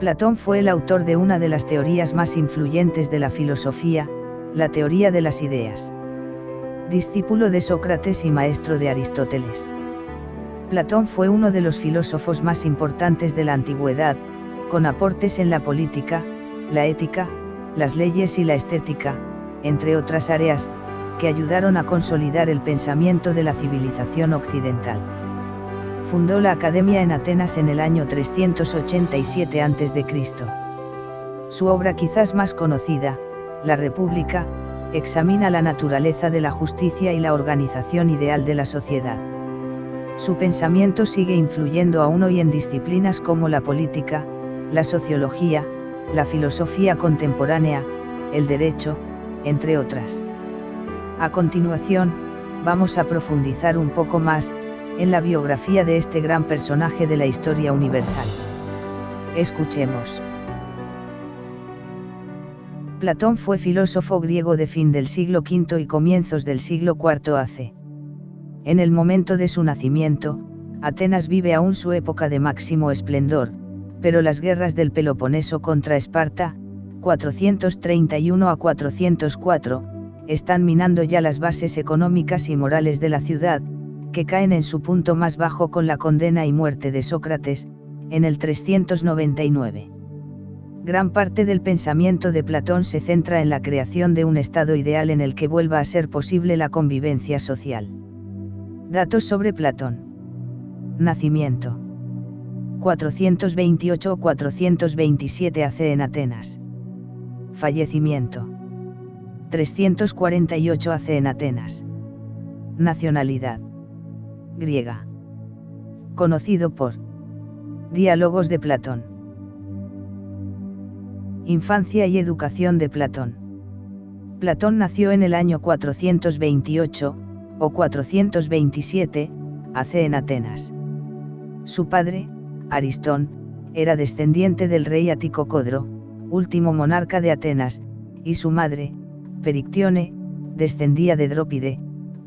Platón fue el autor de una de las teorías más influyentes de la filosofía, la teoría de las ideas. Discípulo de Sócrates y maestro de Aristóteles. Platón fue uno de los filósofos más importantes de la antigüedad, con aportes en la política, la ética, las leyes y la estética, entre otras áreas, que ayudaron a consolidar el pensamiento de la civilización occidental. Fundó la Academia en Atenas en el año 387 a.C. Su obra quizás más conocida, La República, examina la naturaleza de la justicia y la organización ideal de la sociedad. Su pensamiento sigue influyendo aún hoy en disciplinas como la política, la sociología, la filosofía contemporánea, el derecho, entre otras. A continuación, vamos a profundizar un poco más en la biografía de este gran personaje de la historia universal. Escuchemos. Platón fue filósofo griego de fin del siglo V y comienzos del siglo IV a.C. En el momento de su nacimiento, Atenas vive aún su época de máximo esplendor, pero las guerras del Peloponeso contra Esparta, 431 a 404, están minando ya las bases económicas y morales de la ciudad, que caen en su punto más bajo con la condena y muerte de Sócrates, en el 399. Gran parte del pensamiento de Platón se centra en la creación de un estado ideal en el que vuelva a ser posible la convivencia social. Datos sobre Platón. Nacimiento: 428 o 427 AC en Atenas. Fallecimiento: 348 AC en Atenas. Nacionalidad: griega. Conocido por Diálogos de Platón. Infancia y educación de Platón. Platón nació en el año 428, o 427, AC en Atenas. Su padre, Aristón, era descendiente del rey Ático Codro, último monarca de Atenas, y su madre, Perictione, descendía de Drópide,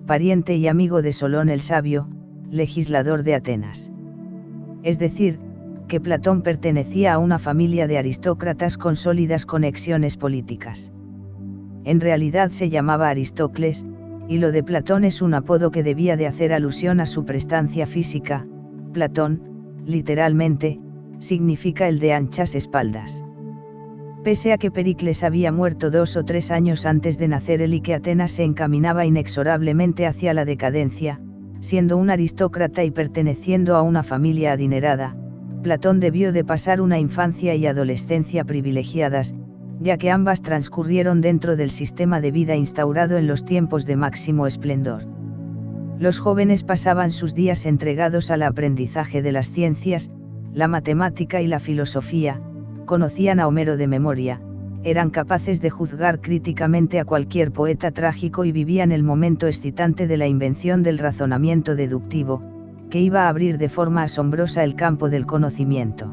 pariente y amigo de Solón el Sabio, legislador de Atenas. Es decir, que Platón pertenecía a una familia de aristócratas con sólidas conexiones políticas. En realidad se llamaba Aristócles, y lo de Platón es un apodo que debía de hacer alusión a su prestancia física. Platón, literalmente, significa el de anchas espaldas. Pese a que Pericles había muerto 2 o 3 años antes de nacer él y que Atenas se encaminaba inexorablemente hacia la decadencia, siendo un aristócrata y perteneciendo a una familia adinerada, Platón debió de pasar una infancia y adolescencia privilegiadas, ya que ambas transcurrieron dentro del sistema de vida instaurado en los tiempos de máximo esplendor. Los jóvenes pasaban sus días entregados al aprendizaje de las ciencias, la matemática y la filosofía, conocían a Homero de memoria, eran capaces de juzgar críticamente a cualquier poeta trágico y vivían el momento excitante de la invención del razonamiento deductivo, que iba a abrir de forma asombrosa el campo del conocimiento.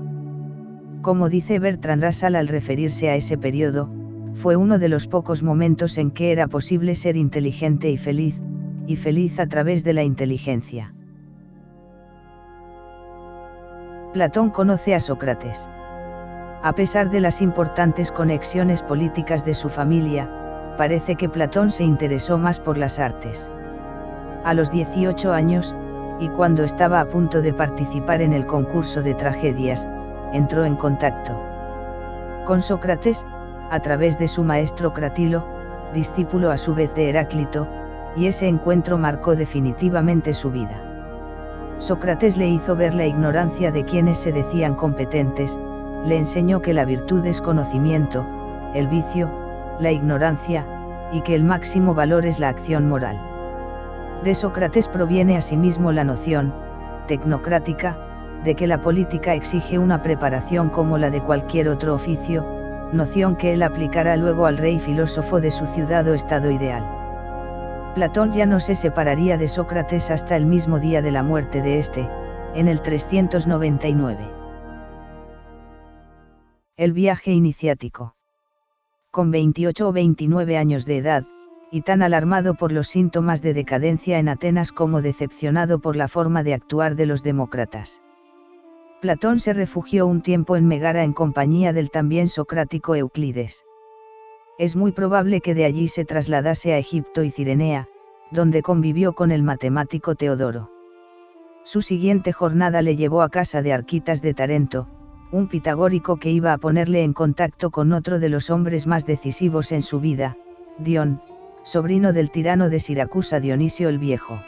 Como dice Bertrand Russell al referirse a ese periodo, fue uno de los pocos momentos en que era posible ser inteligente y feliz a través de la inteligencia. Platón conoce a Sócrates. A pesar de las importantes conexiones políticas de su familia, parece que Platón se interesó más por las artes. A los 18 años, y cuando estaba a punto de participar en el concurso de tragedias, entró en contacto con Sócrates, a través de su maestro Cratilo, discípulo a su vez de Heráclito, y ese encuentro marcó definitivamente su vida. Sócrates le hizo ver la ignorancia de quienes se decían competentes, le enseñó que la virtud es conocimiento, el vicio, la ignorancia, y que el máximo valor es la acción moral. De Sócrates proviene asimismo la noción, tecnocrática, de que la política exige una preparación como la de cualquier otro oficio, noción que él aplicará luego al rey filósofo de su ciudad o estado ideal. Platón ya no se separaría de Sócrates hasta el mismo día de la muerte de este, en el 399. El viaje iniciático. Con 28 o 29 años de edad, y tan alarmado por los síntomas de decadencia en Atenas como decepcionado por la forma de actuar de los demócratas. Platón se refugió un tiempo en Megara en compañía del también socrático Euclides. Es muy probable que de allí se trasladase a Egipto y Cirenea, donde convivió con el matemático Teodoro. Su siguiente jornada le llevó a casa de Arquitas de Tarento, un pitagórico que iba a ponerle en contacto con otro de los hombres más decisivos en su vida, Dion, sobrino del tirano de Siracusa Dionisio el Viejo.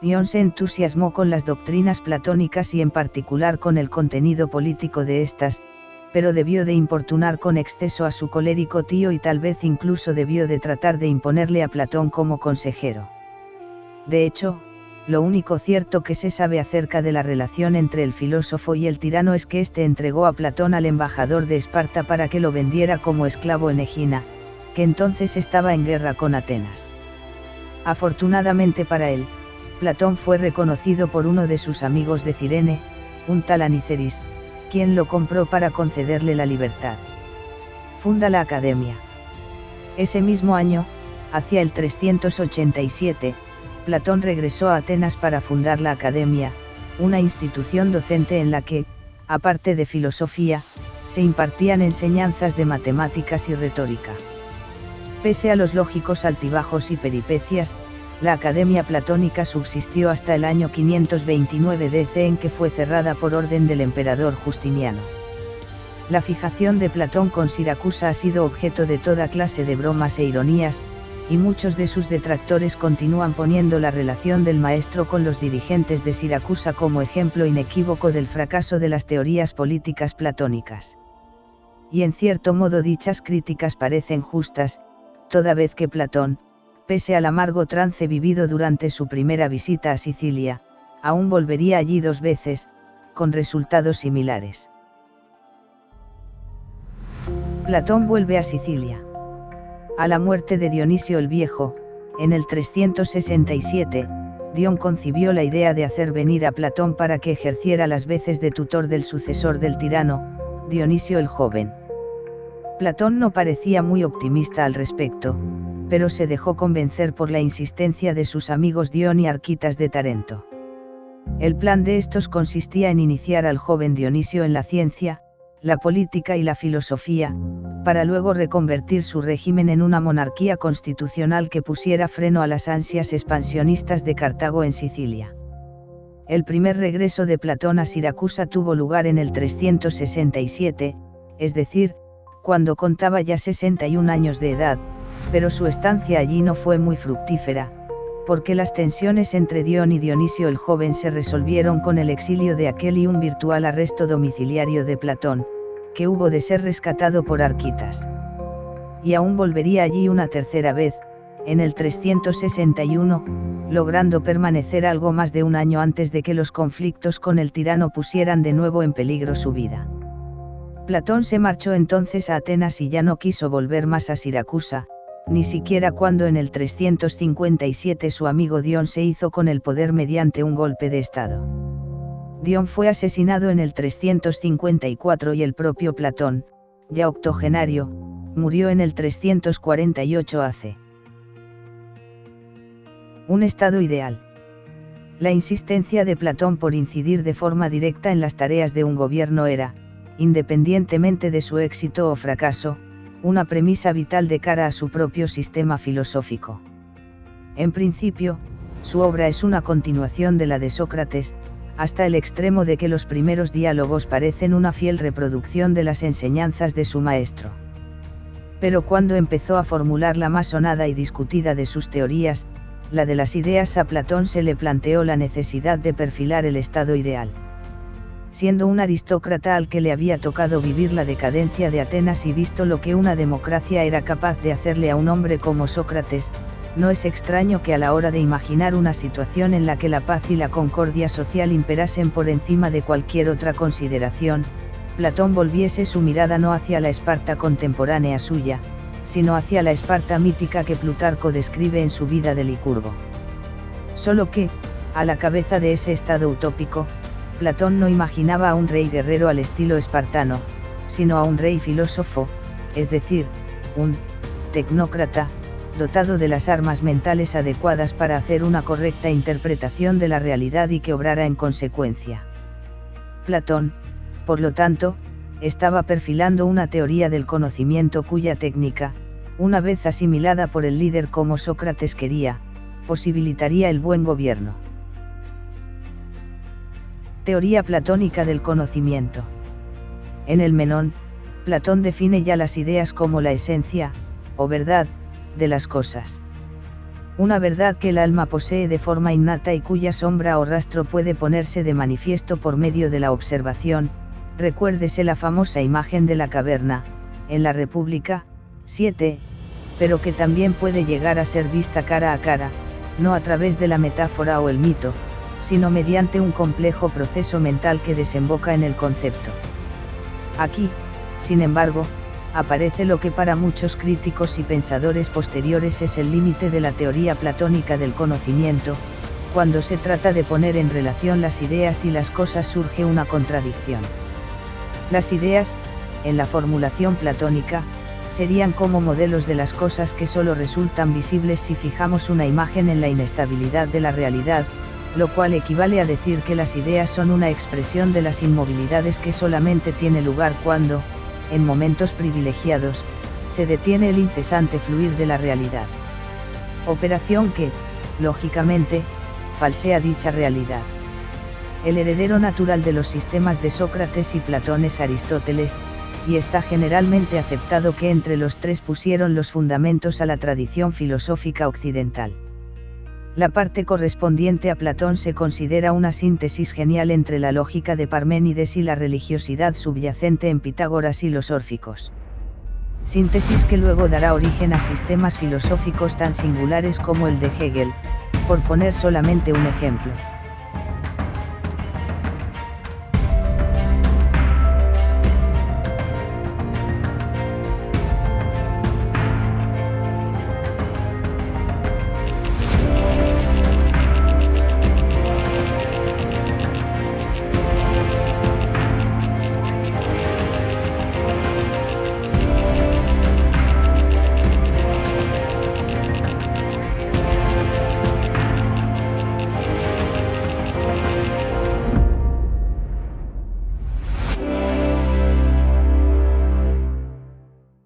Dion se entusiasmó con las doctrinas platónicas y en particular con el contenido político de estas, pero debió de importunar con exceso a su colérico tío y tal vez incluso debió de tratar de imponerle a Platón como consejero. De hecho, lo único cierto que se sabe acerca de la relación entre el filósofo y el tirano es que éste entregó a Platón al embajador de Esparta para que lo vendiera como esclavo en Egina, que entonces estaba en guerra con Atenas. Afortunadamente para él, Platón fue reconocido por uno de sus amigos de Cirene, un tal Aniceris, quien lo compró para concederle la libertad. Funda la Academia. Ese mismo año, hacia el 387, Platón regresó a Atenas para fundar la Academia, una institución docente en la que, aparte de filosofía, se impartían enseñanzas de matemáticas y retórica. Pese a los lógicos altibajos y peripecias, la Academia Platónica subsistió hasta el año 529 DC en que fue cerrada por orden del emperador Justiniano. La fijación de Platón con Siracusa ha sido objeto de toda clase de bromas e ironías, y muchos de sus detractores continúan poniendo la relación del maestro con los dirigentes de Siracusa como ejemplo inequívoco del fracaso de las teorías políticas platónicas. Y en cierto modo dichas críticas parecen justas, toda vez que Platón, pese al amargo trance vivido durante su primera visita a Sicilia, aún volvería allí 2 veces, con resultados similares. Platón vuelve a Sicilia. A la muerte de Dionisio el Viejo, en el 367, Dion concibió la idea de hacer venir a Platón para que ejerciera las veces de tutor del sucesor del tirano, Dionisio el Joven. Platón no parecía muy optimista al respecto, pero se dejó convencer por la insistencia de sus amigos Dion y Arquitas de Tarento. El plan de estos consistía en iniciar al joven Dionisio en la ciencia, la política y la filosofía, para luego reconvertir su régimen en una monarquía constitucional que pusiera freno a las ansias expansionistas de Cartago en Sicilia. El primer regreso de Platón a Siracusa tuvo lugar en el 367, es decir, cuando contaba ya 61 años de edad, pero su estancia allí no fue muy fructífera, porque las tensiones entre Dion y Dionisio el Joven se resolvieron con el exilio de aquel y un virtual arresto domiciliario de Platón, que hubo de ser rescatado por Arquitas. Y aún volvería allí una tercera vez, en el 361, logrando permanecer algo más de un año antes de que los conflictos con el tirano pusieran de nuevo en peligro su vida. Platón se marchó entonces a Atenas y ya no quiso volver más a Siracusa, ni siquiera cuando en el 357 su amigo Dion se hizo con el poder mediante un golpe de estado. Dion fue asesinado en el 354 y el propio Platón, ya octogenario, murió en el 348 AC. Un estado ideal. La insistencia de Platón por incidir de forma directa en las tareas de un gobierno era, independientemente de su éxito o fracaso, una premisa vital de cara a su propio sistema filosófico. En principio, su obra es una continuación de la de Sócrates, hasta el extremo de que los primeros diálogos parecen una fiel reproducción de las enseñanzas de su maestro. Pero cuando empezó a formular la más sonada y discutida de sus teorías, la de las ideas, a Platón se le planteó la necesidad de perfilar el estado ideal. Siendo un aristócrata al que le había tocado vivir la decadencia de Atenas y visto lo que una democracia era capaz de hacerle a un hombre como Sócrates, no es extraño que a la hora de imaginar una situación en la que la paz y la concordia social imperasen por encima de cualquier otra consideración, Platón volviese su mirada no hacia la Esparta contemporánea suya, sino hacia la Esparta mítica que Plutarco describe en su Vida de Licurgo. Solo que, a la cabeza de ese estado utópico, Platón no imaginaba a un rey guerrero al estilo espartano, sino a un rey filósofo, es decir, un tecnócrata, dotado de las armas mentales adecuadas para hacer una correcta interpretación de la realidad y que obrara en consecuencia. Platón, por lo tanto, estaba perfilando una teoría del conocimiento cuya técnica, una vez asimilada por el líder como Sócrates quería, posibilitaría el buen gobierno. Teoría platónica del conocimiento. En el Menón, Platón define ya las ideas como la esencia, o verdad, de las cosas. Una verdad que el alma posee de forma innata y cuya sombra o rastro puede ponerse de manifiesto por medio de la observación. Recuérdese la famosa imagen de la caverna, en la República, 7, pero que también puede llegar a ser vista cara a cara, no a través de la metáfora o el mito, sino mediante un complejo proceso mental que desemboca en el concepto. Aquí, sin embargo, aparece lo que para muchos críticos y pensadores posteriores es el límite de la teoría platónica del conocimiento. Cuando se trata de poner en relación las ideas y las cosas surge una contradicción. Las ideas, en la formulación platónica, serían como modelos de las cosas que solo resultan visibles si fijamos una imagen en la inestabilidad de la realidad, lo cual equivale a decir que las ideas son una expresión de las inmovilidades que solamente tiene lugar cuando, en momentos privilegiados, se detiene el incesante fluir de la realidad. Operación que, lógicamente, falsea dicha realidad. El heredero natural de los sistemas de Sócrates y Platón es Aristóteles, y está generalmente aceptado que entre los tres pusieron los fundamentos a la tradición filosófica occidental. La parte correspondiente a Platón se considera una síntesis genial entre la lógica de Parménides y la religiosidad subyacente en Pitágoras y los órficos. Síntesis que luego dará origen a sistemas filosóficos tan singulares como el de Hegel, por poner solamente un ejemplo.